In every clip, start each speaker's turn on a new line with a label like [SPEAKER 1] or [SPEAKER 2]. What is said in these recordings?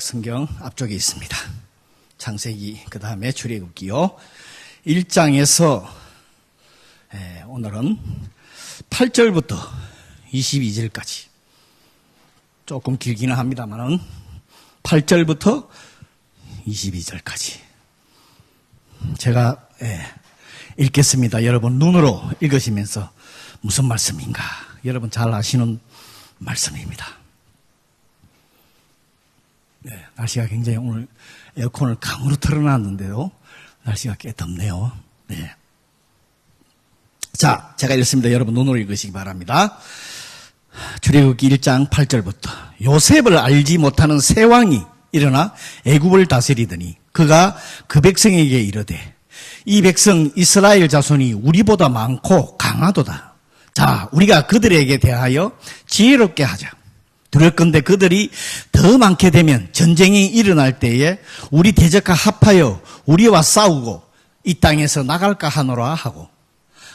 [SPEAKER 1] 성경 앞쪽에 있습니다. 창세기 그 다음에 출애굽기요. 1장에서 오늘은 8절부터 22절까지 조금 길기는 합니다만 8절부터 22절까지 제가 읽겠습니다. 여러분 눈으로 읽으시면서 무슨 말씀인가 여러분 잘 아시는 말씀입니다. 날씨가 굉장히 오늘 에어컨을 강으로 틀어놨는데요. 날씨가 꽤 덥네요. 네. 자, 제가 읽습니다. 여러분 눈으로 읽으시기 바랍니다. 출애굽기 1장 8절부터 요셉을 알지 못하는 새 왕이 일어나 애굽을 다스리더니 그가 그 백성에게 이르되 이 백성 이스라엘 자손이 우리보다 많고 강하도다. 자, 우리가 그들에게 대하여 지혜롭게 하자. 두렵건대 그들이 더 많게 되면 전쟁이 일어날 때에 우리 대적과 합하여 우리와 싸우고 이 땅에서 나갈까 하노라 하고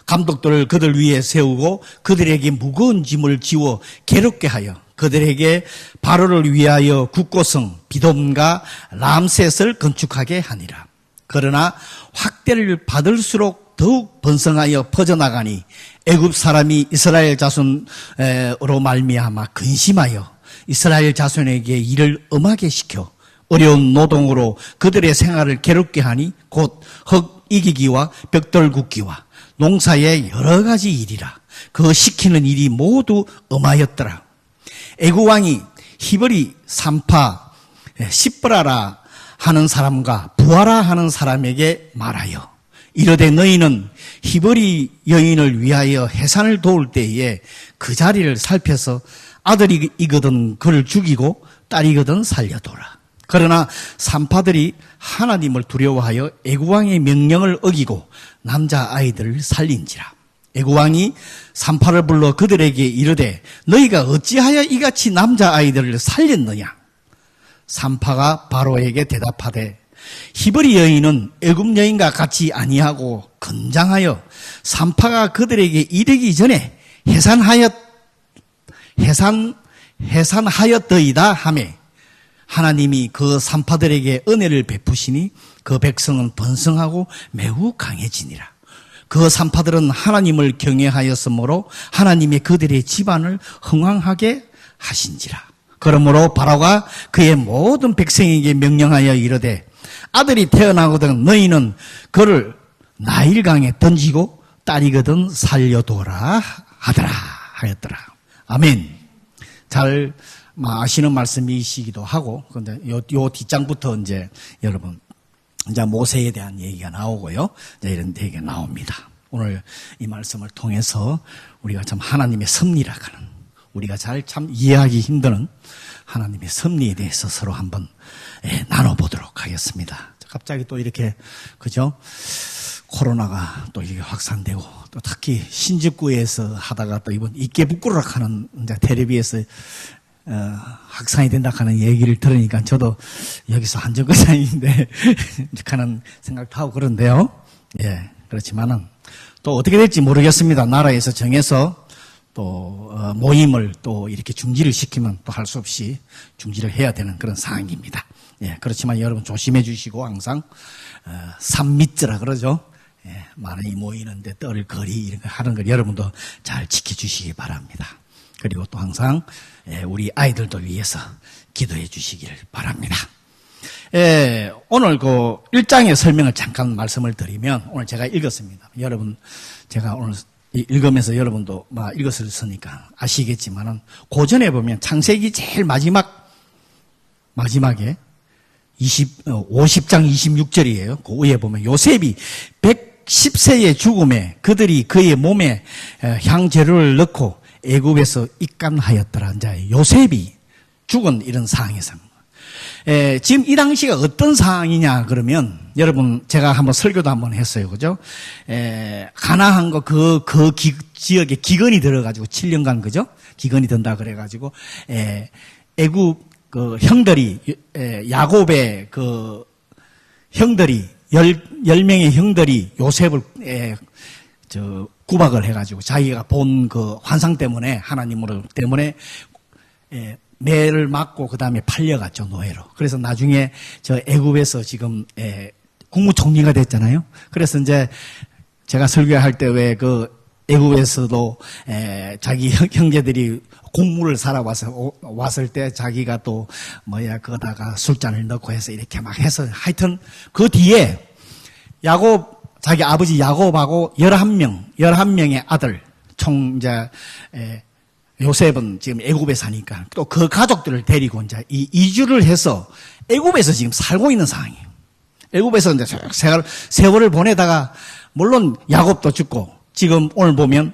[SPEAKER 1] 감독들을 그들 위에 세우고 그들에게 무거운 짐을 지워 괴롭게 하여 그들에게 바로를 위하여 국고성 비돔과 람셋을 건축하게 하니라. 그러나 확대를 받을수록 더욱 번성하여 퍼져나가니 애굽 사람이 이스라엘 자손으로 말미암아 근심하여 이스라엘 자손에게 일을 엄하게 시켜 어려운 노동으로 그들의 생활을 괴롭게 하니 곧 흙 이기기와 벽돌 굽기와 농사의 여러 가지 일이라. 그 시키는 일이 모두 엄하였더라. 애굽 왕이 히브리 산파 시브라라 하는 사람과 부하라 하는 사람에게 말하여 이르되 너희는 히브리 여인을 위하여 해산을 도울 때에 그 자리를 살펴서 아들이거든 그를 죽이고 딸이거든 살려둬라. 그러나 산파들이 하나님을 두려워하여 애굽 왕의 명령을 어기고 남자아이들을 살린지라. 애굽 왕이 산파를 불러 그들에게 이르되 너희가 어찌하여 이같이 남자아이들을 살렸느냐. 산파가 바로에게 대답하되 히브리 여인은 애굽 여인과 같이 아니하고 건장하여 산파가 그들에게 이르기 전에 해산하였더이다 하매 하나님이 그 산파들에게 은혜를 베푸시니 그 백성은 번성하고 매우 강해지니라. 그 산파들은 하나님을 경외하였으므로 하나님의 그들의 집안을 흥왕하게 하신지라. 그러므로 바로가 그의 모든 백성에게 명령하여 이르되 아들이 태어나거든 너희는 그를 나일강에 던지고 딸이거든 살려둬라 하였더라. 아멘. 잘 아시는 말씀이시기도 하고, 근데 요 뒷장부터 이제 여러분 이제 모세에 대한 얘기가 나오고요. 이제 이런 얘기가 나옵니다. 오늘 이 말씀을 통해서 우리가 참 하나님의 섭리라 하는 우리가 잘 참 이해하기 힘드는 하나님의 섭리에 대해서 서로 한번 나눠보도록 하겠습니다. 갑자기 또 이렇게 그죠? 코로나가 또 이게 확산되고 또 특히 신직구에서 하다가 또 이번 이깨부꾸락 하는 이제 텔레비에서 확산이 된다 하는 얘기를 들으니까 저도 여기서 한정거장인데 하는 생각도 하고 그런데요. 예, 그렇지만은 또 어떻게 될지 모르겠습니다. 나라에서 정해서 또 모임을 또 이렇게 중지를 시키면 또 할 수 없이 중지를 해야 되는 그런 상황입니다. 예, 그렇지만 여러분 조심해 주시고 항상 3미트라 그러죠. 예, 많이 모이는데 떨거리 이런 거 하는 걸 여러분도 잘 지켜주시기 바랍니다. 그리고 또 항상 우리 아이들도 위해서 기도해 주시기를 바랍니다. 오늘 그 1장의 설명을 잠깐 말씀을 드리면 오늘 제가 읽었습니다. 여러분 제가 오늘 읽으면서 여러분도 막 읽었으니까 아시겠지만은 고전에 보면 창세기 제일 마지막에 50장 26절이에요. 그 위에 보면 요셉이 110세의 죽음에 그들이 그의 몸에 향재료를 넣고 애굽에서 입간하였더라. 이제 요셉이 죽은 이런 상황에서 지금 이 당시가 어떤 상황이냐 그러면 여러분 제가 한번 설교도 한번 했어요. 그죠? 가나안 그 지역에 기근이 들어가지고 7년간 그죠? 기근이 든다 그래가지고 애굽 그 형들이 야곱의 그 형들이 10명의 형들이 요셉을 구박을 해가지고 자기가 본 그 환상 때문에 하나님으로 때문에 매를 맞고 그 다음에 팔려갔죠, 노예로. 그래서 나중에 저 애굽에서 지금 국무총리가 됐잖아요. 그래서 이제 제가 설교할 때 왜 그 애굽에서도 자기 형제들이 곡물을 사러 왔을 때 자기가 또 거다가 술잔을 넣고 해서 이렇게 막 해서 하여튼 그 뒤에 자기 아버지 야곱하고 11명의 아들 총 이제 요셉은 지금 애굽에 사니까 또 그 가족들을 데리고 이제 이주를 해서 애굽에서 지금 살고 있는 상황이에요. 애굽에서 이제 세월을 보내다가 물론 야곱도 죽고 지금 오늘 보면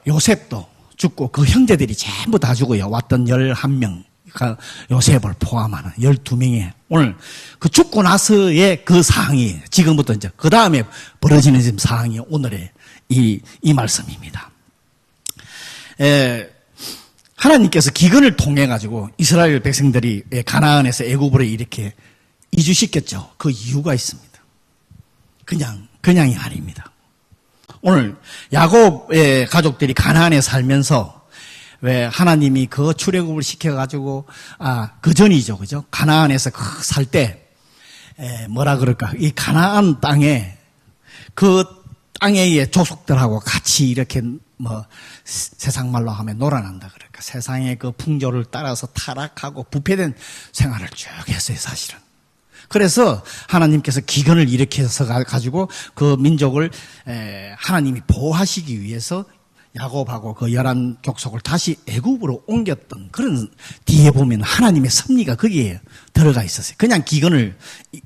[SPEAKER 1] 요셉도 죽고 그 형제들이 전부 다 죽어요. 왔던 11명, 그러니까 요셉을 포함하는 12명의 오늘 그 죽고 나서의 그 상황이 지금부터 이제 그 다음에 벌어지는 지금 상황이 오늘의 이 말씀입니다. 하나님께서 기근을 통해 가지고 이스라엘 백성들이 가나안에서 애굽으로 이렇게 이주시켰죠. 그 이유가 있습니다. 그냥이 아닙니다. 오늘 야곱의 가족들이 가나안에 살면서 왜 하나님이 그 출애굽을 시켜가지고 그 전이죠, 그죠? 가나안에서 살 때 뭐라 그럴까? 이 가나안 땅에 그 땅의 조속들하고 같이 이렇게 세상 말로 하면 놀아난다 그럴까? 세상의 그 풍조를 따라서 타락하고 부패된 생활을 쭉 했어요, 사실은. 그래서 하나님께서 기근을 일으켜서 가지고 그 민족을 하나님이 보호하시기 위해서 야곱하고 그 11족속을 다시 애굽으로 옮겼던 그런 뒤에 보면 하나님의 섭리가 거기에 들어가 있었어요. 그냥 기근을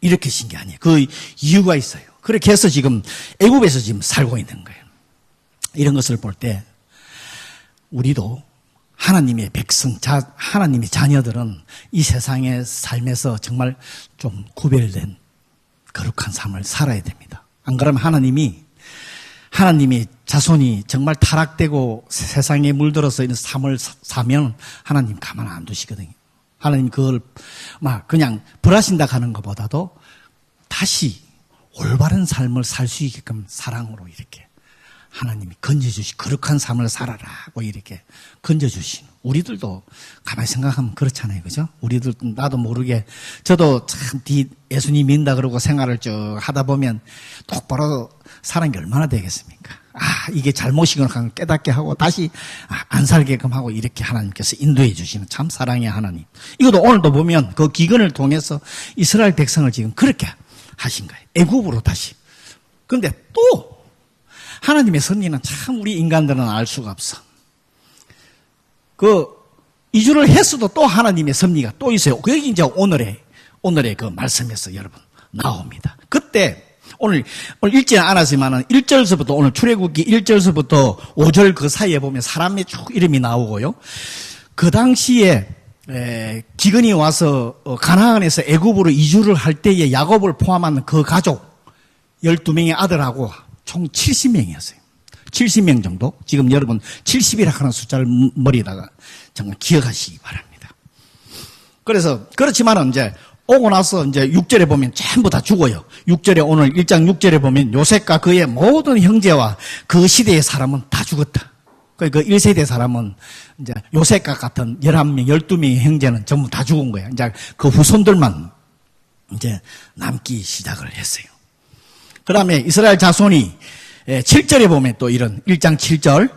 [SPEAKER 1] 일으키신 게 아니에요. 그 이유가 있어요. 그렇게 해서 지금 애굽에서 지금 살고 있는 거예요. 이런 것을 볼 때 우리도 하나님의 백성, 하나님의 자녀들은 이 세상의 삶에서 정말 좀 구별된 거룩한 삶을 살아야 됩니다. 안 그러면 하나님의 자손이 정말 타락되고 세상에 물들어서 있는 삶을 사면 하나님 가만 안 두시거든요. 하나님 그걸 그냥 벌하신다 하는 것보다도 다시 올바른 삶을 살 수 있게끔 사랑으로 이렇게 하나님이 건져주시 거룩한 삶을 살아라고 이렇게 건져주시는 우리들도 가만히 생각하면 그렇잖아요, 그죠? 우리들도 나도 모르게 저도 참 예수님 믿는다 그러고 생활을 쭉 하다 보면 똑바로 사는 게 얼마나 되겠습니까? 이게 잘못이구나 깨닫게 하고 다시 안 살게끔 하고 이렇게 하나님께서 인도해 주시는 참 사랑의 하나님. 이것도 오늘도 보면 그 기근을 통해서 이스라엘 백성을 지금 그렇게 하신 거예요. 애굽으로 다시. 그런데 또 하나님의 섭리는 참 우리 인간들은 알 수가 없어. 그 이주를 했어도 또 하나님의 섭리가 또 있어요. 여기 이제 오늘의 그 말씀에서 여러분 나옵니다. 그때 오늘 읽지는 않았지만은 1절서부터 오늘 출애굽기 1절서부터 5절 그 사이에 보면 사람의 쭉 이름이 나오고요. 그 당시에 기근이 와서 가나안에서 애굽으로 이주를 할 때에 야곱을 포함한 그 가족 12명의 아들하고 총 70명이었어요. 70명 정도. 지금 여러분 70이라 하는 숫자를 머리에다가 정말 기억하시기 바랍니다. 그래서 그렇지만은 이제 오고 나서 이제 6절에 보면 전부 다 죽어요. 6절에 오늘 1장 6절에 보면 요셉과 그의 모든 형제와 그 시대의 사람은 다 죽었다. 그 1세대 사람은 이제 요셉과 같은 11명, 12명의 형제는 전부 다 죽은 거예요. 이제 그 후손들만 이제 남기 시작을 했어요. 그 다음에 이스라엘 자손이 7절에 보면 또 이런 1장 7절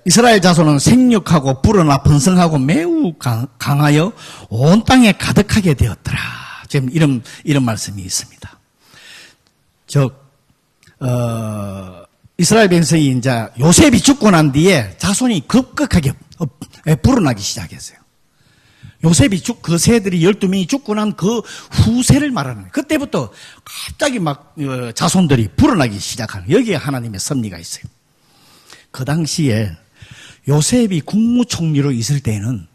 [SPEAKER 1] 이스라엘 자손은 생육하고 불어나 번성하고 매우 강하여 온 땅에 가득하게 되었더라. 지금 이런 말씀이 있습니다. 이스라엘 백성이 이제 요셉이 죽고 난 뒤에 자손이 급격하게 불어나기 시작했어요. 요셉이 그 새들이 12명이 죽고 난 그 후세를 말하는 거예요. 그때부터 갑자기 막 자손들이 불어나기 시작하는 거예요. 여기에 하나님의 섭리가 있어요. 그 당시에 요셉이 국무총리로 있을 때는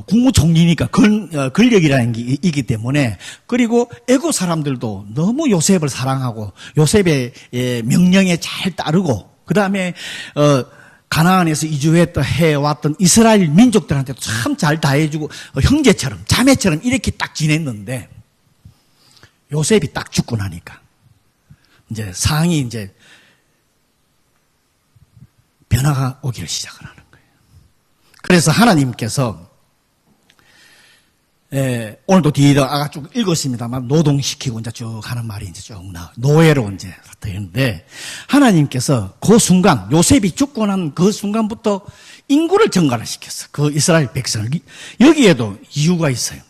[SPEAKER 1] 국무총리니까 권력이라는 게 있기 때문에 그리고 애국 사람들도 너무 요셉을 사랑하고 요셉의 명령에 잘 따르고 그 다음에 가나안에서 해왔던 이스라엘 민족들한테도 참 잘 다해주고 형제처럼 자매처럼 이렇게 딱 지냈는데 요셉이 딱 죽고 나니까 이제 상황이 이제 변화가 오기를 시작을 하는 거예요. 그래서 하나님께서 오늘도 뒤에 아까 쭉 읽었습니다만 노동시키고 이제 쭉 하는 말이 이제 쭉 노예로 이제 되는데 하나님께서 그 순간 요셉이 죽고 난 그 순간부터 인구를 증가를 시켰어. 그 이스라엘 백성을. 여기에도 이유가 있어요.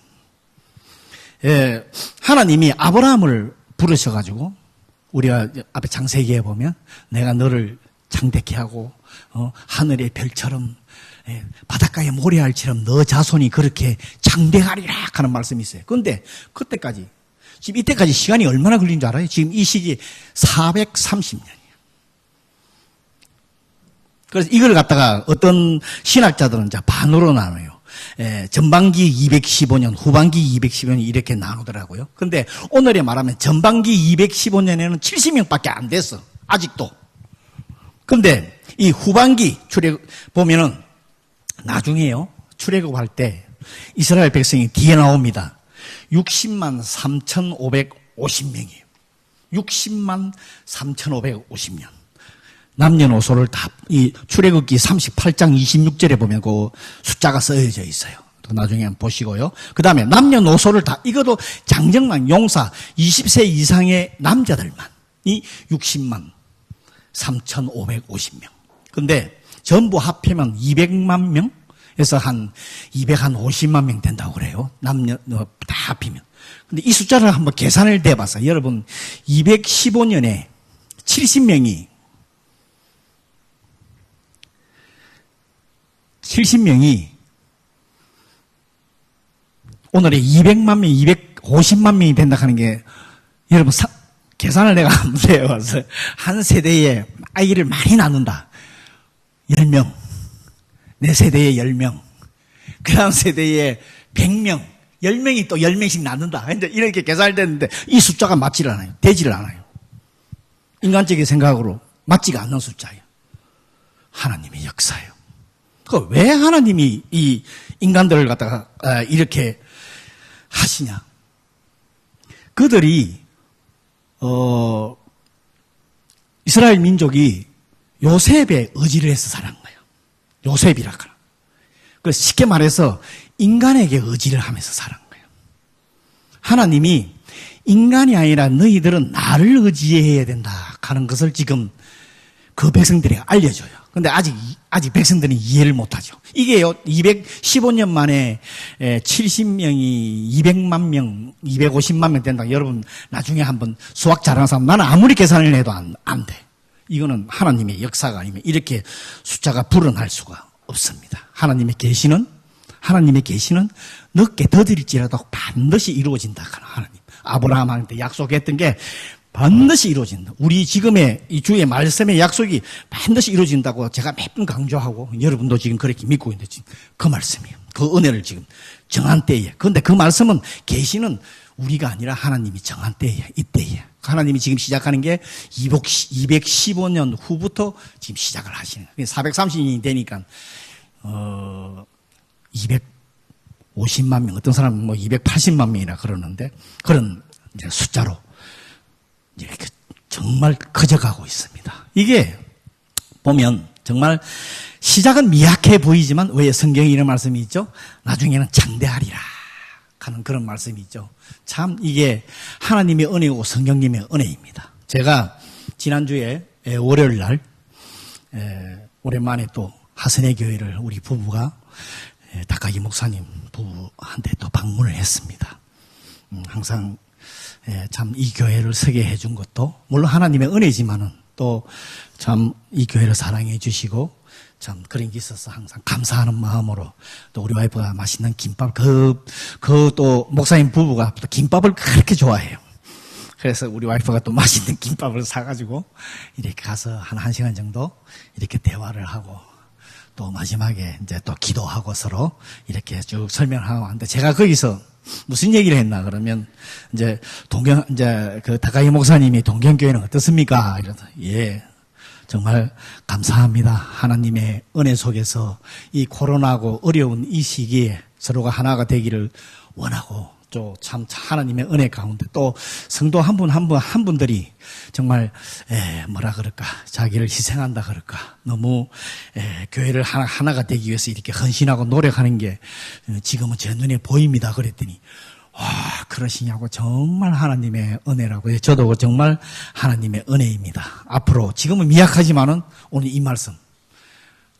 [SPEAKER 1] 하나님이 아브라함을 부르셔가지고 우리가 앞에 창세기에 보면 내가 너를 창대케 하고 하늘의 별처럼 바닷가의 모래알처럼 너 자손이 그렇게 창대하리라 하는 말씀이 있어요. 그런데 그때까지 지금 이때까지 시간이 얼마나 걸린 줄 알아요? 지금 이 시기 430년이에요. 그래서 이걸 갖다가 어떤 신학자들은 이제 반으로 나눠요. 전반기 215년, 후반기 215년 이렇게 나누더라고요. 근데 오늘에 말하면 전반기 215년에는 70명밖에 안 됐어. 아직도. 근데 이 후반기 보면은 나중에요. 출애굽할 때 이스라엘 백성이 뒤에 나옵니다. 60만 3,550명이에요. 60만 3,550명. 남녀노소를 다, 이 출애굽기 38장 26절에 보면 그 숫자가 써져 있어요. 나중에 한번 보시고요. 그 다음에 남녀노소를 다, 이것도 장정만 용사 20세 이상의 남자들만, 이 60만 3,550명. 근데 전부 합하면 200만 명에서 한 250만 명 된다고 그래요. 남녀 다 합히면. 근데 이 숫자를 한번 계산을 해봤어요. 여러분 215년에 70명이 오늘의 200만 명, 250만 명이 된다 하는 게 여러분 계산을 내가 한번 해봐서 한 세대에 아이를 많이 낳는다. 10명. 내 세대에 10명. 그 다음 세대에 100명. 10명이 또 10명씩 낳는다. 이렇게 계산이 됐는데 이 숫자가 맞지를 않아요. 되지를 않아요. 인간적인 생각으로 맞지가 않는 숫자예요. 하나님의 역사예요. 왜 하나님이 이 인간들을 갖다가 이렇게 하시냐. 그들이 이스라엘 민족이 요셉의 의지를 해서 살아난 거예요. 요셉이라 하나. 그래서 쉽게 말해서 인간에게 의지를 하면서 살아난 거예요. 하나님이 인간이 아니라 너희들은 나를 의지해야 된다 하는 것을 지금 그 백성들에게 알려줘요. 근데 아직 백성들은 이해를 못하죠. 이게요, 215년 만에 70명이 200만 명, 250만 명 된다. 여러분, 나중에 한번 수학 잘하는 사람, 나는 아무리 계산을 해도 안 돼. 이거는 하나님의 역사가 아니면 이렇게 숫자가 불어날 수가 없습니다. 하나님의 계시는 늦게 더딜지라도 반드시 이루어진다. 하나님. 아브라함한테 약속했던 게 반드시 이루어진다. 우리 지금의 이 주의 말씀의 약속이 반드시 이루어진다고 제가 몇 번 강조하고 여러분도 지금 그렇게 믿고 있는데 지금 그 말씀이에요. 그 은혜를 지금 정한 때에. 그런데 그 말씀은 계시는 우리가 아니라 하나님이 정한 때에, 이때에. 하나님이 지금 시작하는 게 215년 후부터 지금 시작을 하시는 거예요. 430년이 되니까 250만 명, 어떤 사람은 뭐 280만 명이라 그러는데 그런 이제 숫자로 이렇게 정말 커져가고 있습니다. 이게 보면 정말 시작은 미약해 보이지만 왜 성경에 이런 말씀이 있죠? 나중에는 장대하리라 하는 그런 말씀이 있죠. 참 이게 하나님의 은혜고 성령님의 은혜입니다. 제가 지난주에 월요일 날 오랜만에 또 하선의 교회를 우리 부부가 닭가기 목사님 부부한테 또 방문을 했습니다. 항상 참 이 교회를 서게 해준 것도 물론 하나님의 은혜지만은 또 참 이 교회를 사랑해 주시고 참 그런 게 있어서 항상 감사하는 마음으로 또 우리 와이프가 맛있는 김밥 그 또 목사님 부부가 또 김밥을 그렇게 좋아해요. 그래서 우리 와이프가 또 맛있는 김밥을 사가지고 이렇게 가서 한 시간 정도 이렇게 대화를 하고 또 마지막에 이제 또 기도하고 서로 이렇게 쭉 설명하고 하는데 제가 거기서 무슨 얘기를 했나 그러면 이제 그 다가이 목사님이 동경교회는 어떻습니까? 이러다 예. 정말 감사합니다. 하나님의 은혜 속에서 이 코로나고 어려운 이 시기에 서로가 하나가 되기를 원하고 또 참 하나님의 은혜 가운데 또 성도 한 분 한 분들이 정말 뭐라 그럴까 자기를 희생한다 그럴까 너무 교회를 하나가 되기 위해서 이렇게 헌신하고 노력하는 게 지금은 제 눈에 보입니다. 그랬더니 와 그러시냐고 정말 하나님의 은혜라고 저도 정말 하나님의 은혜입니다. 앞으로 지금은 미약하지만은 오늘 이 말씀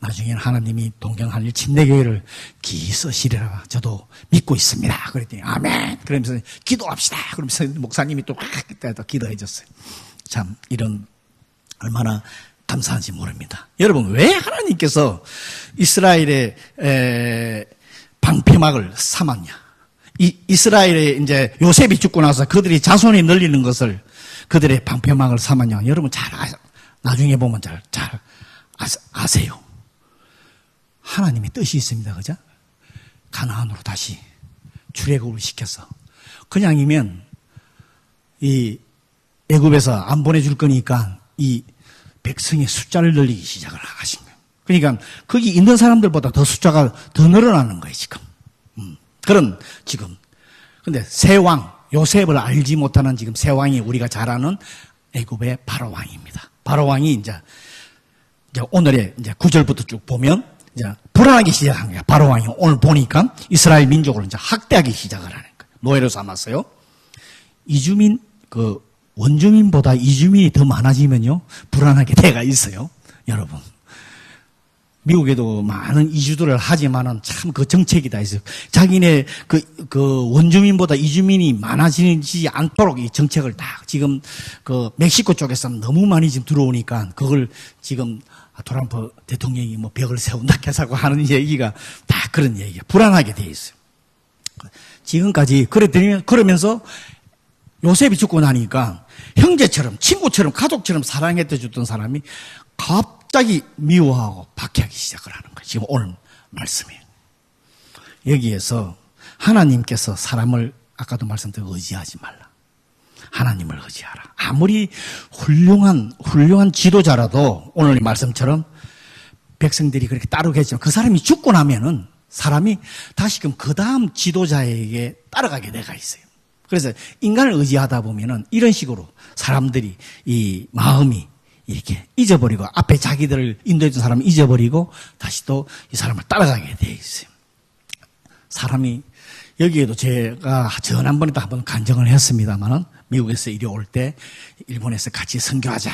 [SPEAKER 1] 나중에는 하나님이 동경하늘 침례교회를 기 쓰시리라 저도 믿고 있습니다. 그랬더니 아멘. 그러면서 기도합시다. 그러면서 목사님이 또 그때 또 기도해 줬어요. 참 이런 얼마나 감사한지 모릅니다. 여러분 왜 하나님께서 이스라엘의 방패막을 삼았냐? 이스라엘의 이제 요셉이 죽고 나서 그들이 자손이 늘리는 것을 그들의 방패막을 삼았냐? 여러분 잘 나중에 보면 잘 아세요. 하나님의 뜻이 있습니다. 그죠? 가나안으로 다시 출애굽을 시켜서 그냥이면 이 애굽에서 안 보내줄 거니까 이 백성의 숫자를 늘리기 시작을 하신 거예요. 그러니까 거기 있는 사람들보다 더 숫자가 더 늘어나는 거예요. 지금 그런 지금 근데 새 왕 요셉을 알지 못하는 지금 새 왕이 우리가 잘 아는 애굽의 바로 왕입니다. 바로 왕이 이제 오늘의 이제 9절부터 쭉 보면 이제 불안하기 시작한 거야. 바로 왕이 오늘 보니까 이스라엘 민족을 이제 학대하기 시작을 하는 거예요. 노예로 삼았어요. 이주민 원주민보다 이주민이 더 많아지면요 불안하게 돼가 있어요. 여러분 미국에도 많은 이주들을 하지만은 참 그 정책이 다 있어요. 자기네 그 원주민보다 이주민이 많아지지 않도록 이 정책을 다 지금 그 멕시코 쪽에서 너무 많이 지금 들어오니까 그걸 지금 트럼프 대통령이 뭐 벽을 세운다 해서 하는 얘기가 다 그런 얘기야. 불안하게 돼 있어요. 지금까지 그러면서 요셉이 죽고 나니까 형제처럼 친구처럼 가족처럼 사랑했던 주던 사람이 갑자기 미워하고 박해하기 시작을 하는 거예요. 지금 오늘 말씀이에요. 여기에서 하나님께서 사람을 아까도 말씀드린 의지하지 말라. 하나님을 의지하라. 아무리 훌륭한 지도자라도 오늘 이 말씀처럼 백성들이 그렇게 따르겠지만 그 사람이 죽고 나면은 사람이 다시금 그 다음 지도자에게 따라가게 돼가 있어요. 그래서 인간을 의지하다 보면은 이런 식으로 사람들이 이 마음이 이렇게 잊어버리고 앞에 자기들을 인도했던 사람을 잊어버리고 다시 또 이 사람을 따라가게 돼 있어요. 사람이 여기에도 제가 지난번에도 한번 간증을 했습니다만은 미국에서 이리 올 때 일본에서 같이 선교하자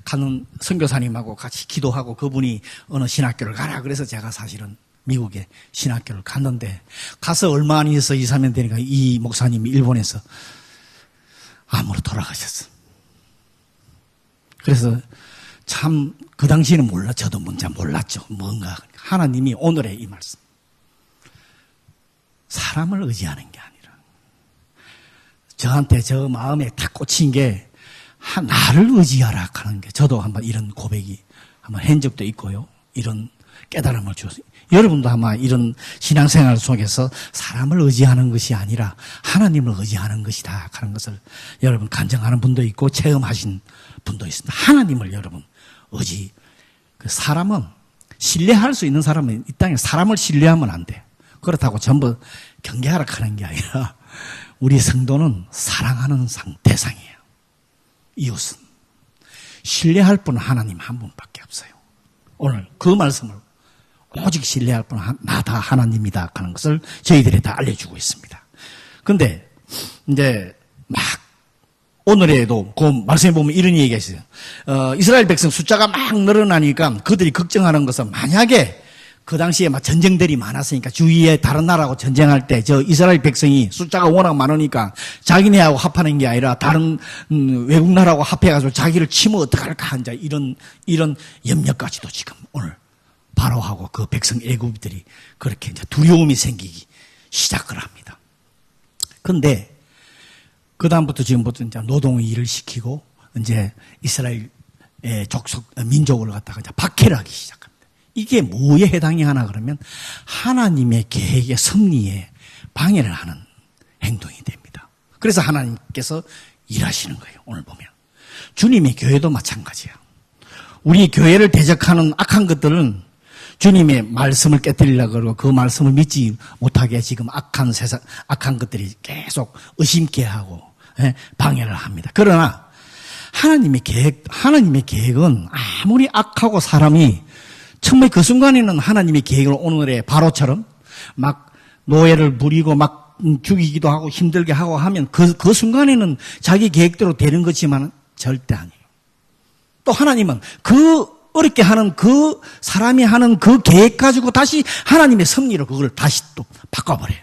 [SPEAKER 1] 가는 선교사님하고 같이 기도하고 그분이 어느 신학교를 가라 그래서 제가 사실은 미국에 신학교를 갔는데 가서 얼마 안 있어서 2, 3년 되니까 이 목사님이 일본에서 암으로 돌아가셨어. 그래서 참 그 당시에는 저도 뭔지 몰랐죠. 뭔가 하나님이 오늘의 이 말씀 사람을 의지하는 게 아니라 저한테 저 마음에 탁 꽂힌 게 나를 의지하라 하는 게 저도 한번 이런 고백이 한번 한 적도 있고요. 이런 깨달음을 주었어요. 여러분도 아마 이런 신앙생활 속에서 사람을 의지하는 것이 아니라 하나님을 의지하는 것이다 하는 것을 여러분 간증하는 분도 있고 체험하신 분도 있습니다. 하나님을 여러분 그 사람은 신뢰할 수 있는 사람은 이 땅에 사람을 신뢰하면 안 돼. 그렇다고 전부 경계하라 하는 게 아니라 우리 성도는 사랑하는 대상이에요. 이웃은. 신뢰할 분은 하나님 한 분밖에 없어요. 오늘 그 말씀을 오직 신뢰할 분은 나다 하나님이다 하는 것을 저희들이 다 알려주고 있습니다. 근데 이제 막 오늘에도 그 말씀에 보면 이런 얘기가 있어요. 이스라엘 백성 숫자가 막 늘어나니까 그들이 걱정하는 것은 만약에 그 당시에 막 전쟁들이 많았으니까 주위에 다른 나라하고 전쟁할 때 저 이스라엘 백성이 숫자가 워낙 많으니까 자기네하고 합하는 게 아니라 다른 외국 나라하고 합해가지고 자기를 치면 어떡할까 한 이런 염려까지도 지금 오늘 바로하고 그 백성 애굽들이 그렇게 이제 두려움이 생기기 시작을 합니다. 근데 그 다음부터 지금부터 이제 노동 일을 시키고 이제 이스라엘 민족을 갖다가 이제 박해를 하기 시작합니다. 이게 뭐에 해당이 하나 그러면 하나님의 계획의 섭리에 방해를 하는 행동이 됩니다. 그래서 하나님께서 일하시는 거예요. 오늘 보면 주님의 교회도 마찬가지야. 우리 교회를 대적하는 악한 것들은 주님의 말씀을 깨뜨리려고 그러고 그 말씀을 믿지 못하게 지금 악한 세상, 악한 것들이 계속 의심케 하고 방해를 합니다. 그러나 하나님의 계획은 아무리 악하고 사람이 정말 그 순간에는 하나님의 계획을 오늘의 바로처럼 막 노예를 부리고 막 죽이기도 하고 힘들게 하고 하면 그 순간에는 자기 계획대로 되는 거지만 절대 아니에요. 또 하나님은 어렵게 하는 그 사람이 하는 그 계획 가지고 다시 하나님의 섭리로 그걸 다시 또 바꿔버려요.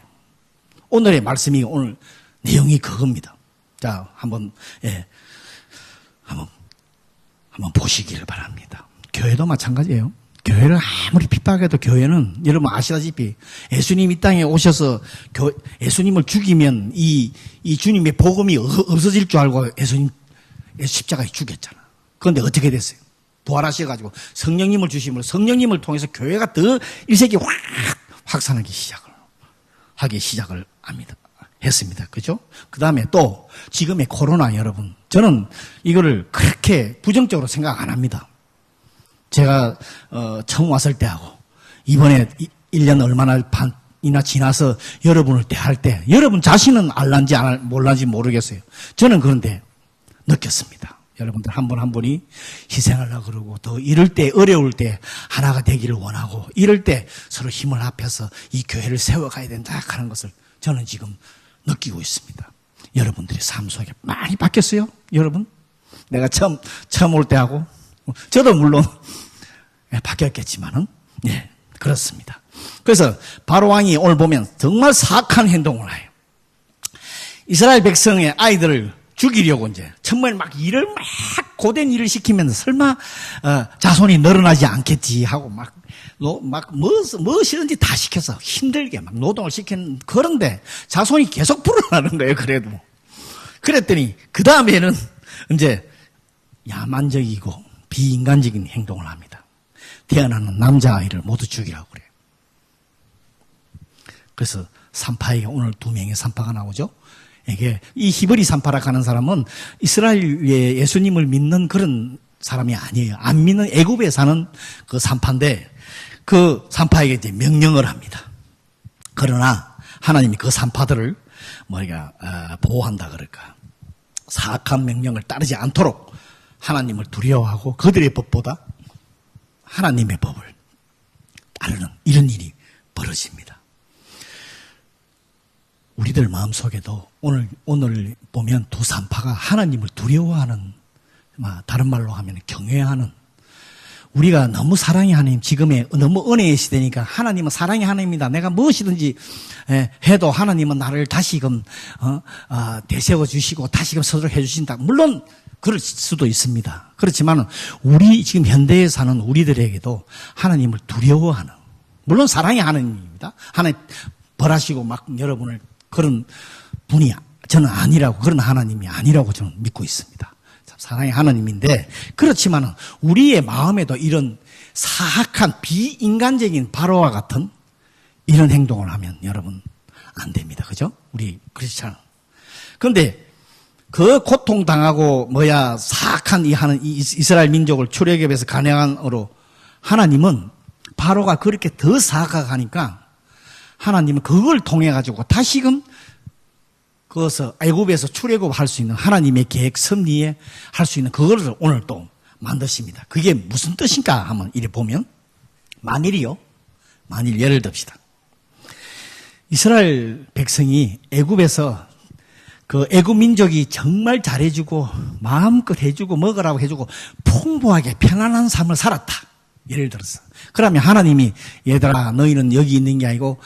[SPEAKER 1] 오늘의 말씀이 오늘 내용이 그겁니다. 자, 한번 보시기를 바랍니다. 교회도 마찬가지예요. 교회를 아무리 핍박해도 교회는 여러분 아시다시피 예수님 이 땅에 오셔서 예수님을 죽이면 이 주님의 복음이 없어질 줄 알고 예수님 십자가에 죽였잖아. 그런데 어떻게 됐어요? 부활하셔가지고 성령님을 주심으로 성령님을 통해서 교회가 더 1세기 확산하기 시작을 합니다. 했습니다. 그죠? 그 다음에 또 지금의 코로나 여러분, 저는 이거를 그렇게 부정적으로 생각 안 합니다. 제가 처음 왔을 때하고 이번에 1년 얼마나 반이나 지나서 여러분을 대할 때 여러분 자신은 알란지 몰란지 모르겠어요. 저는 그런데 느꼈습니다. 여러분들 한 분 한 분이 희생하려고 그러고 더 이럴 때 어려울 때 하나가 되기를 원하고 이럴 때 서로 힘을 합해서 이 교회를 세워가야 된다 하는 것을 저는 지금 느끼고 있습니다. 여러분들의 삶 속에 많이 바뀌었어요. 여러분 내가 처음 올 때하고 저도 물론 바뀌었겠지만은 그렇습니다. 그래서 바로 왕이 오늘 보면 정말 사악한 행동을 해요. 이스라엘 백성의 아이들을 죽이려고 이제 정말 막 고된 일을 시키면 설마 자손이 늘어나지 않겠지 하고 막 무엇이든지 다 시켜서 힘들게 막 노동을 시키는 그런데 자손이 계속 불어나는 거예요. 그래도 그랬더니 그 다음에는 이제 야만적이고 비인간적인 행동을 합니다. 태어나는 남자아이를 모두 죽이라고 그래요. 그래서 산파에게 오늘 2명의 산파가 나오죠. 이게 이 히브리 산파라 하는 사람은 이스라엘의 예수님을 믿는 그런 사람이 아니에요. 안 믿는 애굽에 사는 그 산파인데 그 산파에게 이제 명령을 합니다. 그러나 하나님이 그 산파들을 보호한다 그럴까. 사악한 명령을 따르지 않도록 하나님을 두려워하고 그들의 법보다 하나님의 법을 따르는 이런 일이 벌어집니다. 우리들 마음속에도 오늘 보면 두 산파가 하나님을 두려워하는, 다른 말로 하면 경외하는, 우리가 너무 사랑의 하나님, 지금의 너무 은혜의 시대니까 하나님은 사랑의 하나님이다. 내가 무엇이든지 해도 하나님은 나를 다시금 되세워 주시고 다시금 서도록 해 주신다. 물론 그럴 수도 있습니다. 그렇지만 우리 지금 현대에 사는 우리들에게도 하나님을 두려워하는, 물론 사랑의 하나님입니다. 하나님 벌하시고 막 여러분을 그런 분이 저는 아니라고, 그런 하나님이 아니라고 저는 믿고 있습니다. 사랑의 하나님인데, 그렇지만 우리의 마음에도 이런 사악한 비인간적인 바로와 같은 이런 행동을 하면 여러분 안 됩니다. 그죠? 우리 크리스찬. 그런데 그 고통당하고 사악한 이 이스라엘 민족을 출애굽에서 간양한으로 하나님은 바로가 그렇게 더 사악하니까 하나님은 그걸 통해 가지고 다시금 그것을 애굽에서 출애굽할 수 있는 하나님의 계획 섭리에 할 수 있는 그것을 오늘 또 만드십니다. 그게 무슨 뜻인가 하면 이래 보면 만일 예를 듭시다. 이스라엘 백성이 애굽에서 그 애굽 민족이 정말 잘해주고 마음껏 해주고 먹으라고 해주고 풍부하게 편안한 삶을 살았다. 예를 들어서. 그러면 하나님이 얘들아 너희는 여기 있는 게 아니고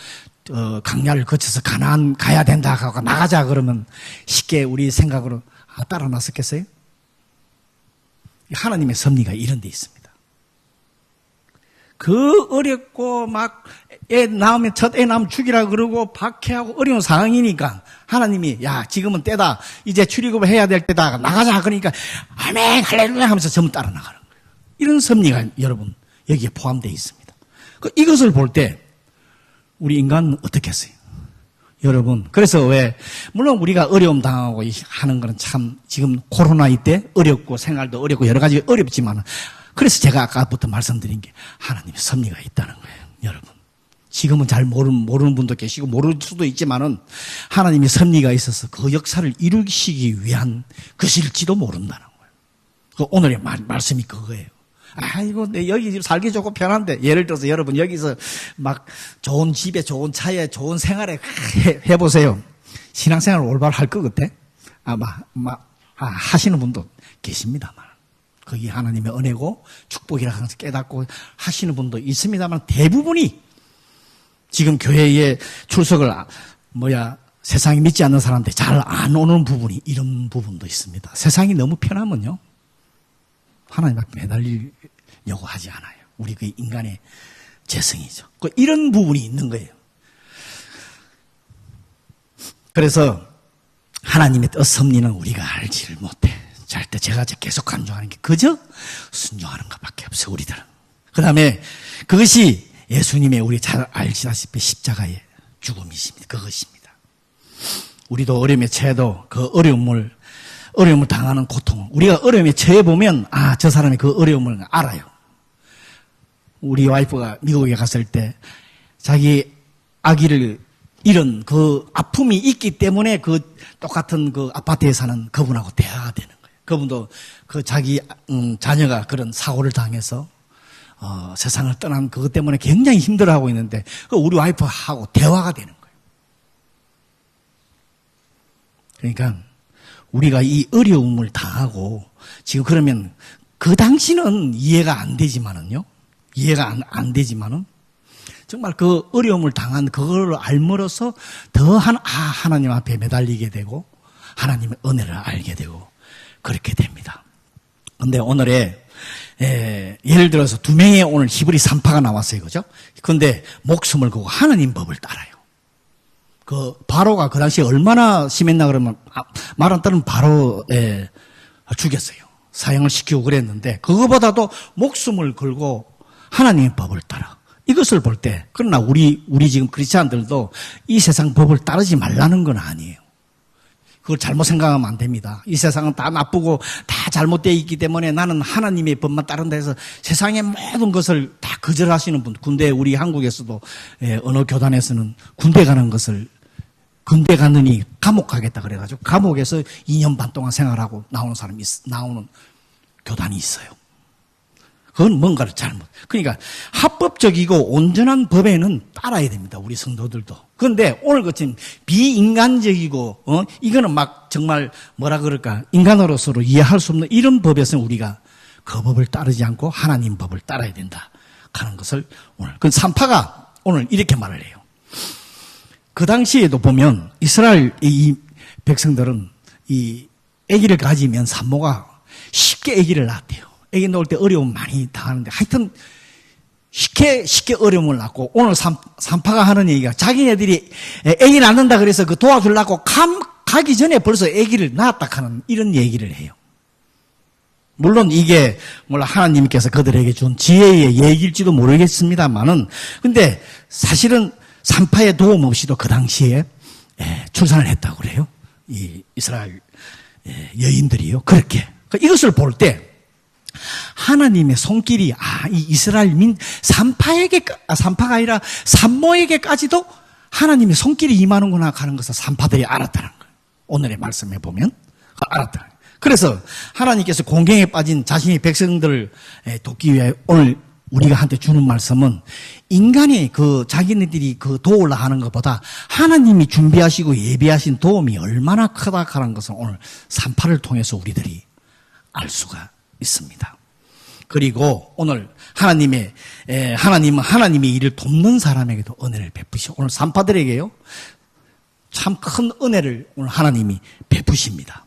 [SPEAKER 1] 강야를 거쳐서 가나안 가야 된다 하고 나가자 그러면 쉽게 우리 생각으로 따라 나섰겠어요? 하나님의 섭리가 이런 데 있습니다. 그 어렵고 막 첫 애 낳으면 죽이라 그러고 박해하고 어려운 상황이니까 하나님이 야 지금은 때다 이제 출애굽을 해야 될 때다 나가자 그러니까 아멘 할렐루야 하면서 전부 따라 나가는 거예요. 이런 섭리가 여러분 여기에 포함되어 있습니다. 이것을 볼 때 우리 인간은 어떻게 했어요? 여러분 그래서 물론 우리가 어려움 당하고 하는 거는 참 지금 코로나 이때 어렵고 생활도 어렵고 여러 가지 어렵지만 그래서 제가 아까부터 말씀드린 게 하나님의 섭리가 있다는 거예요, 여러분. 지금은 잘 모르는 분도 계시고 모를 수도 있지만은 하나님의 섭리가 있어서 그 역사를 이루시기 위한 것일지도 모른다는 거예요. 그 오늘의 말씀이 그거예요. 아이고, 내 여기 살기 좋고 편한데, 예를 들어서 여러분 여기서 막 좋은 집에, 좋은 차에, 좋은 생활에 해보세요. 신앙생활 올바로 할 것 같아? 하시는 분도 계십니다만. 그게 하나님의 은혜고 축복이라 하는 것을 깨닫고 하시는 분도 있습니다만 대부분이 지금 교회에 출석을 세상이 믿지 않는 사람들 잘 안 오는 부분이 이런 부분도 있습니다. 세상이 너무 편하면요. 하나님 앞에 매달리려고 하지 않아요. 우리 그 인간의 재성이죠. 이런 부분이 있는 거예요. 그래서 하나님의 뜻 섭리는 우리가 알지를 못해. 절대 제가 계속 강조하는 게 그저 순종하는 것밖에 없어요, 우리들은. 그 다음에 그것이 예수님의 우리 잘 알지다시피 십자가의 죽음이십니다. 그것입니다. 우리도 어려움에 처해도 그 어려움을 당하는 고통, 우리가 어려움에 처해 보면 저 사람이 그 어려움을 알아요. 우리 와이프가 미국에 갔을 때 자기 아기를 잃은 그 아픔이 있기 때문에 그 똑같은 그 아파트에 사는 그분하고 대화가 되는 거예요. 그분도 그 자기 자녀가 그런 사고를 당해서 세상을 떠난 그것 때문에 굉장히 힘들어하고 있는데 우리 와이프하고 대화가 되는 거예요. 그러니까 우리가 이 어려움을 당하고 지금 그러면 그 당시는 이해가 안 되지만은요. 이해가 안 되지만은 정말 그 어려움을 당한 그걸 알므로써 더한 하나님 앞에 매달리게 되고 하나님의 은혜를 알게 되고 그렇게 됩니다. 근데 오늘의 예를 들어서 두 명의 오늘 히브리 3파가 나왔어요. 그죠? 근데 목숨을 걸고 하나님 법을 따라요. 그 바로가 그 당시에 얼마나 심했나 그러면 말 안 따르면 바로 죽였어요. 사형을 시키고 그랬는데 그거보다도 목숨을 걸고 하나님의 법을 따라. 이것을 볼 때 그러나 우리 지금 크리스찬들도 이 세상 법을 따르지 말라는 건 아니에요. 그걸 잘못 생각하면 안 됩니다. 이 세상은 다 나쁘고 다 잘못되어 있기 때문에 나는 하나님의 법만 따른다 해서 세상의 모든 것을 다 거절하시는 분. 군대 우리 한국에서도 어느 교단에서는 군대 가느니 감옥 가겠다 그래가지고 감옥에서 2년 반 동안 생활하고 나오는 교단이 있어요. 그건 뭔가를 잘못. 그러니까 합법적이고 온전한 법에는 따라야 됩니다. 우리 성도들도. 그런데 오늘 같은 비인간적이고 이거는 막 정말 뭐라 그럴까 인간으로서로 이해할 수 없는 이런 법에서는 우리가 그 법을 따르지 않고 하나님 법을 따라야 된다 하는 것을 오늘 그 산파가 오늘 이렇게 말을 해요. 그 당시에도 보면 이스라엘 이 백성들은 이 아기를 가지면 산모가 쉽게 아기를 낳았대요. 아기 낳을 때 어려움 많이 당하는데 하여튼 쉽게 어려움을 낳고 오늘 산파가 하는 얘기가 자기네들이 아기 낳는다 그래서 그 도와주려고 가기 전에 벌써 아기를 낳았다 하는 이런 얘기를 해요. 물론 이게 하나님께서 그들에게 준 지혜의 얘기일지도 모르겠습니다만은 근데 사실은 산파의 도움 없이도 그 당시에 출산을 했다고 그래요. 이 이스라엘 여인들이요. 그렇게 이것을 볼 때 하나님의 손길이 이 이스라엘 산파가 아니라 산모에게까지도 하나님의 손길이 임하는구나 하는 것을 산파들이 알았다는 거예요. 오늘의 말씀에 보면 알았다는 거예요. 그래서 하나님께서 공경에 빠진 자신의 백성들을 돕기 위해 오늘 우리가 한테 주는 말씀은 인간이 자기네들이 도우려 하는 것보다 하나님이 준비하시고 예비하신 도움이 얼마나 크다 하는 것을 오늘 산파를 통해서 우리들이 알 수가 있습니다. 그리고 오늘 하나님은 하나님의 일을 돕는 사람에게도 은혜를 베푸시고 오늘 산파들에게요 참 큰 은혜를 오늘 하나님이 베푸십니다.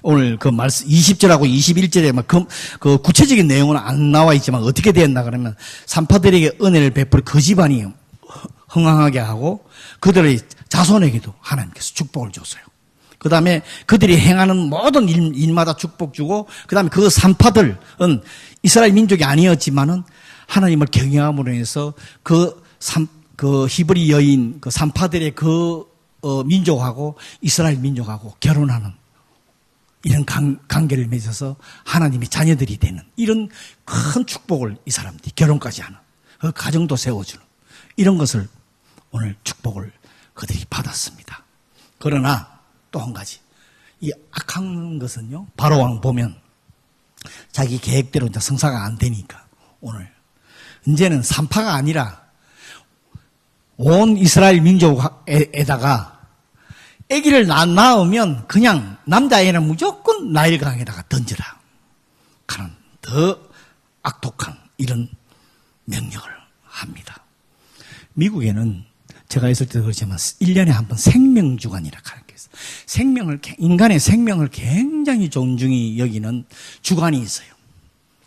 [SPEAKER 1] 오늘 그 말씀 20절하고 21절에 그 구체적인 내용은 안 나와 있지만 어떻게 되었나 그러면 산파들에게 은혜를 베풀 그 집안이 흥황하게 하고 그들의 자손에게도 하나님께서 축복을 줬어요. 그 다음에 그들이 행하는 모든 일마다 축복 주고 그 다음에 그 산파들은 이스라엘 민족이 아니었지만은 하나님을 경외함으로 해서 그 히브리 여인 그 산파들의 민족하고 이스라엘 민족하고 결혼하는 이런 관계를 맺어서 하나님의 자녀들이 되는 이런 큰 축복을 이 사람들이 결혼까지 하는 그 가정도 세워주는 이런 것을 오늘 축복을 그들이 받았습니다. 그러나 또 한 가지 이 악한 것은요 바로왕 보면 자기 계획대로 이제 성사가 안 되니까 오늘 이제는 산파가 아니라 온 이스라엘 민족에다가 아기를 낳으면 그냥 남자애는 무조건 나일강에다가 던져라 하는 더 악독한 이런 명령을 합니다. 미국에는 제가 있을 때도 그렇지만 1년에 한 번 생명주간이라고 하는 게 있어요. 인간의 생명을 굉장히 존중히 여기는 주간이 있어요.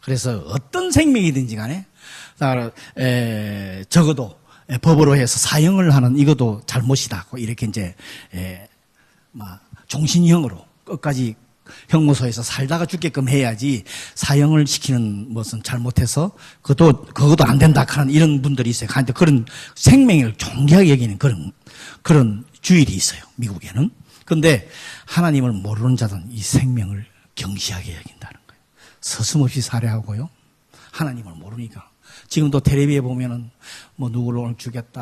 [SPEAKER 1] 그래서 어떤 생명이든지 간에 적어도 법으로 해서 사형을 하는 이것도 잘못이다. 이렇게 이제 종신형으로 끝까지 형무소에서 살다가 죽게끔 해야지 사형을 시키는 것은 잘못해서 그것도 안 된다 하는 이런 분들이 있어요. 그런데 그런 생명을 존귀하게 여기는 그런 주일이 있어요. 미국에는. 그런데 하나님을 모르는 자들은 이 생명을 경시하게 여긴다는 거예요. 서슴없이 살해하고요. 하나님을 모르니까. 지금도 텔레비에 보면은 누구를 오늘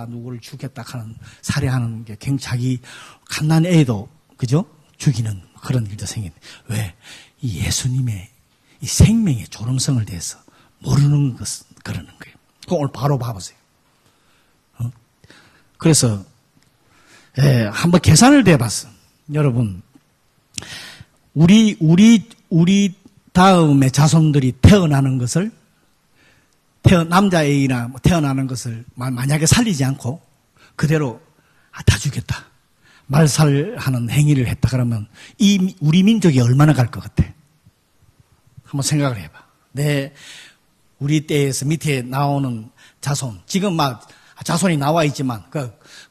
[SPEAKER 1] 누구를 죽겠다 하는 살해하는 게 자기 갓난 애도 그죠? 죽이는 그런 일도 생기는데 왜? 이 예수님의 이 생명의 존엄성을 대해서 모르는 것은 그러는 거예요. 그거 오늘 바로 봐보세요. 그래서 한번 계산을 대봤어. 여러분 우리 다음에 자손들이 태어나는 것을 남자애나 태어나는 것을 만약에 살리지 않고 그대로 다 죽였다. 말살하는 행위를 했다 그러면 우리 민족이 얼마나 갈 것 같아? 한번 생각을 해봐. 우리 때에서 밑에 나오는 자손, 지금 자손이 나와 있지만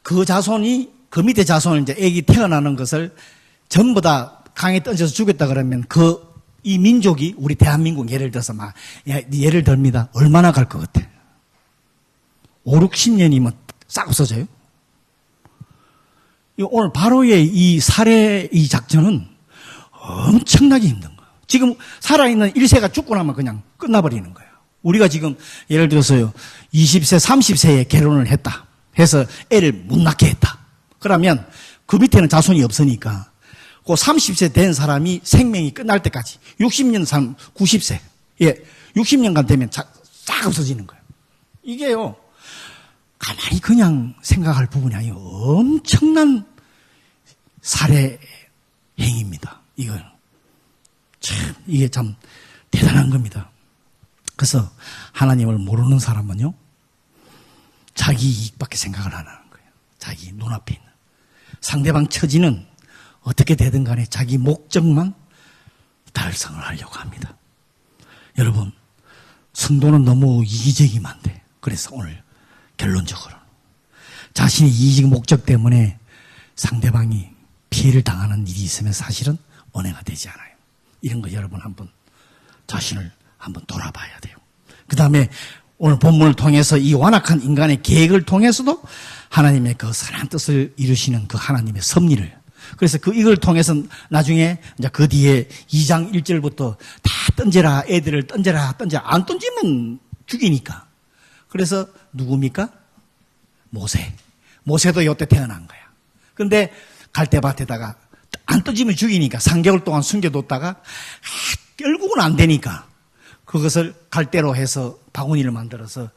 [SPEAKER 1] 그 자손이 그 밑에 자손은 이제 애기 태어나는 것을 전부 다 강에 던져서 죽였다 그러면 이 민족이 우리 대한민국 예를 들어서 예를 듭니다. 얼마나 갈 것 같아? 5, 60년이면 싹 없어져요? 오늘 바로의 이 살해 이 작전은 엄청나게 힘든 거예요. 지금 살아있는 1세가 죽고 나면 그냥 끝나버리는 거예요. 우리가 지금 예를 들어서요 20세, 30세에 결혼을 했다 해서 애를 못 낳게 했다. 그러면 그 밑에는 자손이 없으니까 그 30세 된 사람이 생명이 끝날 때까지 60년, 90세 60년간 되면 싹 없어지는 거예요. 이게요 가만히 그냥 생각할 부분이 아니에요. 엄청난 살해 행위입니다. 이게 참 대단한 겁니다. 그래서 하나님을 모르는 사람은요 자기 이익밖에 생각을 안 하는 거예요. 자기 눈앞에 있는 상대방 처지는 어떻게 되든 간에 자기 목적만 달성을 하려고 합니다. 여러분 성도는 너무 이기적이면 안 돼. 그래서 오늘 결론적으로 자신의 이익 목적 때문에 상대방이 피해를 당하는 일이 있으면 사실은 은혜가 되지 않아요. 이런 거 여러분 자신을 한번 돌아봐야 돼요. 그 다음에 오늘 본문을 통해서 이 완악한 인간의 계획을 통해서도 하나님의 그 선한 뜻을 이루시는 그 하나님의 섭리를 그래서 이걸 통해서 나중에 이제 그 뒤에 2장 1절부터 다 던져라 애들을 던져라 안 던지면 죽이니까 그래서 누굽니까? 모세도 이때 태어난 거야. 근데 갈대밭에다가 안 던지면 죽이니까 3개월 동안 숨겨뒀다가 결국은 안 되니까 그것을 갈대로 해서 바구니를 만들어서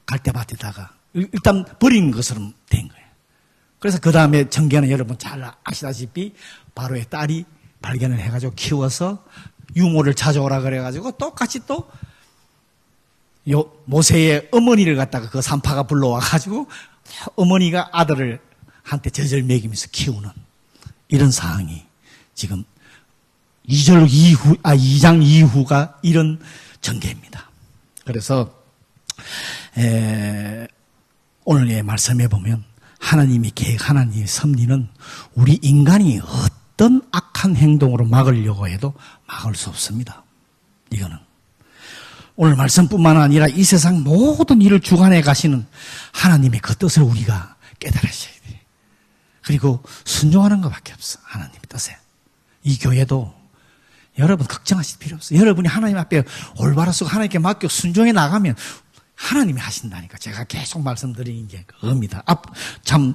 [SPEAKER 1] 갈대밭에다가 일단 버린 것처럼 된 거예요. 그래서 그 다음에 정계는 여러분 잘 아시다시피 바로의 딸이 발견을 해가지고 키워서 유모를 찾아오라 그래가지고 똑같이 또 모세의 어머니를 갖다가 그 산파가 불러와가지고 어머니가 아들을 한테 젖을 먹이면서 키우는 이런 상황이 지금 2장 이후가 이런 전개입니다. 그래서 오늘의 말씀에 보면 하나님의 계획, 하나님의 섭리는 우리 인간이 어떤 악한 행동으로 막으려고 해도 막을 수 없습니다. 이거는 오늘 말씀뿐만 아니라 이 세상 모든 일을 주관해 가시는 하나님의 그 뜻을 우리가 깨달으셔야 돼요. 그리고 순종하는 것밖에 없어. 하나님의 뜻에. 이 교회도 여러분 걱정하실 필요 없어요. 여러분이 하나님 앞에 올바로 서고 하나님께 맡겨 순종해 나가면 하나님이 하신다니까. 제가 계속 말씀드리는 게 그겁니다. 참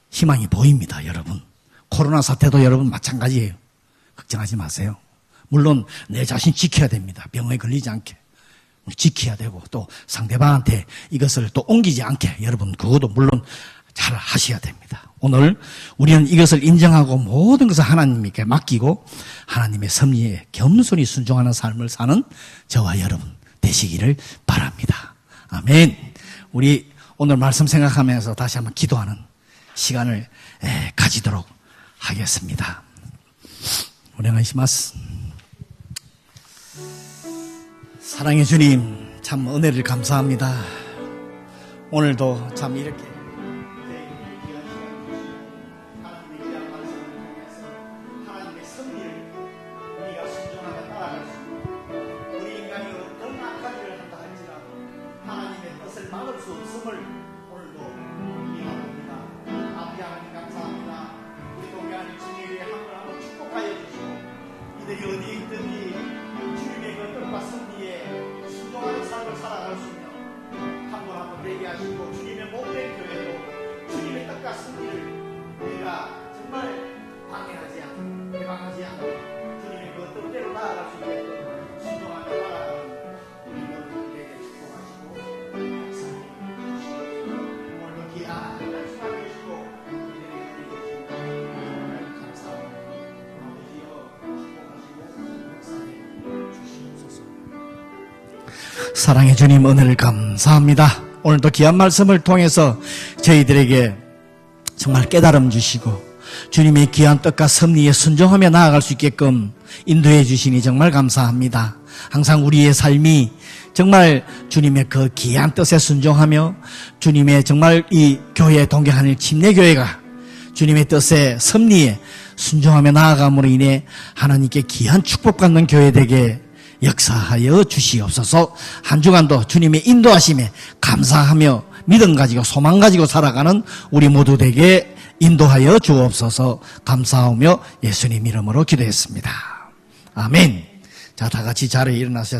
[SPEAKER 1] 희망이 보입니다, 여러분. 코로나 사태도 여러분 마찬가지예요. 걱정하지 마세요. 물론 내 자신 지켜야 됩니다. 병에 걸리지 않게. 지켜야 되고 또 상대방한테 이것을 또 옮기지 않게 여러분 그것도 물론 잘 하셔야 됩니다. 오늘 우리는 이것을 인정하고 모든 것을 하나님께 맡기고 하나님의 섭리에 겸손히 순종하는 삶을 사는 저와 여러분 되시기를 바랍니다. 아멘. 우리 오늘 말씀 생각하면서 다시 한번 기도하는 시간을 가지도록 하겠습니다. 오네가시마스. 사랑의 주님, 참 은혜를 감사합니다. 오늘도 참 이렇게 하나님의 섭리를 우리가 순종하며 따라갈 수 있고 우리 인간이 어떤 악한 일을 한다 할지라도 하나님의 뜻을 막을 수 없음을 오늘도 이해합니다. 아버지 하나님 감사합니다. 우리 동양의 주님의 한번 축복하여 주시고 이들이 어디에 있든지 주님의 그 뜻과 섭리에 순종하는 삶을 살아갈 수 있는 한 번 되게 하시고 주님의 몸된 교회도 주님의 뜻과 섭리를 우리가 정말 방해하지 않고 해방하지 않고 주님의 그 뜻대로 나아갈 수 있게끔 순종하며 나아가는 우리 모두에게 축복하시고 감사합니다. 오늘도 귀한 말씀을 주시고 우리에게 해주시고 정말 감사합니다. 축복하시고 주시옵소서. 사랑의 주님 은혜를 감사합니다. 오늘도 귀한 말씀을 통해서 저희들에게 정말 깨달음 주시고 주님의 귀한 뜻과 섭리에 순종하며 나아갈 수 있게끔 인도해 주시니 정말 감사합니다. 항상 우리의 삶이 정말 주님의 그 귀한 뜻에 순종하며 주님의 정말 이 교회 동경하는 침례교회가 주님의 뜻에 섭리에 순종하며 나아감으로 인해 하나님께 귀한 축복받는 교회 되게 역사하여 주시옵소서. 한 주간도 주님의 인도하심에 감사하며 믿음 가지고 소망 가지고 살아가는 우리 모두 되게 인도하여 주옵소서. 감사하며 예수님 이름으로 기도했습니다. 아멘. 자, 다 같이 자리에 일어나셔.